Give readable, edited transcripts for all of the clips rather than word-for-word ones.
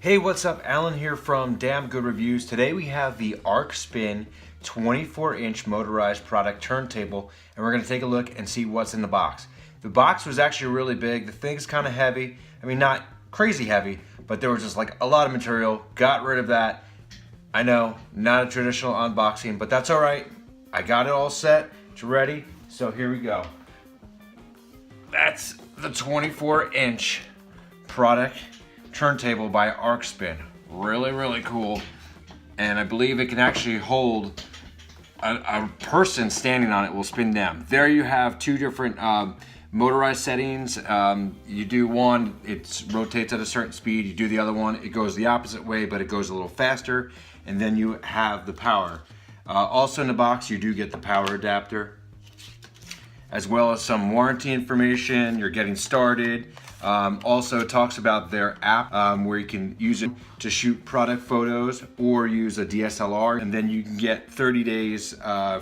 Hey, what's up? Alan here from Damn Good Reviews. Today we have the Arqspin 24-inch motorized product turntable, and we're going to take a look and see what's in the box. The box was actually really big. The thing's kind of heavy. I mean, not crazy heavy, but there was just like a lot of material. Got rid of that. I know, not a traditional unboxing, but that's all right. I got it all set. It's ready. So here we go. That's the 24-inch product turntable by Arqspin. Really cool. And I believe it can actually hold a person standing on it will spin them. There you have two different motorized settings. You do one, it rotates at a certain speed. You do the other one, it goes the opposite way, but it goes a little faster. And then you have the power. Also in the box, you do get the power adapter, as well as some warranty information. You're getting started. Also talks about their app where you can use it to shoot product photos or use a DSLR, and then you can get 30 days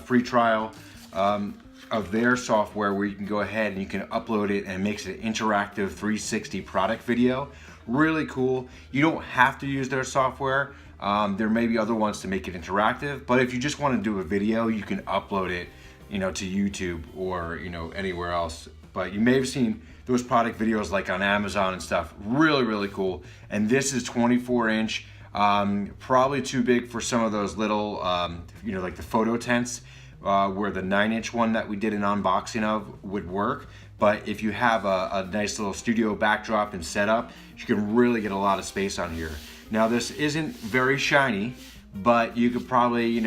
free trial of their software where you can go ahead and you can upload it, and it makes it an interactive 360 product video. Really cool. You don't have to use their software. There may be other ones to make it interactive, but if you just want to do a video, you can upload it, to YouTube or anywhere else. But you may have seen those product videos like on Amazon and stuff. Really cool. And this is 24-inch. Probably too big for some of those little, like the photo tents, where the 9-inch one that we did an unboxing of would work. But if you have a nice little studio backdrop and setup, you can really get a lot of space on here. Now this isn't very shiny, but you could probably,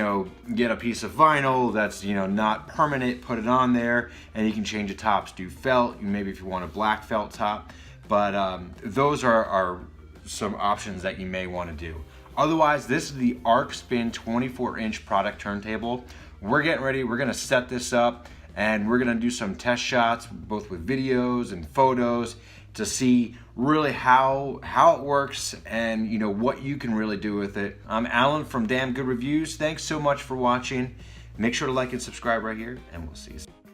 get a piece of vinyl that's, not permanent, put it on there, and you can change the tops. Do felt, maybe if you want a black felt top, but those are some options that you may want to do. Otherwise, this is the Arqspin 24-inch product turntable. We're getting ready, we're gonna set this up, and we're gonna do some test shots, both with videos and photos, to see really how it works and what you can really do with it. I'm Alan from Damn Good Reviews. Thanks so much for watching. Make sure to like and subscribe right here, and we'll see you soon.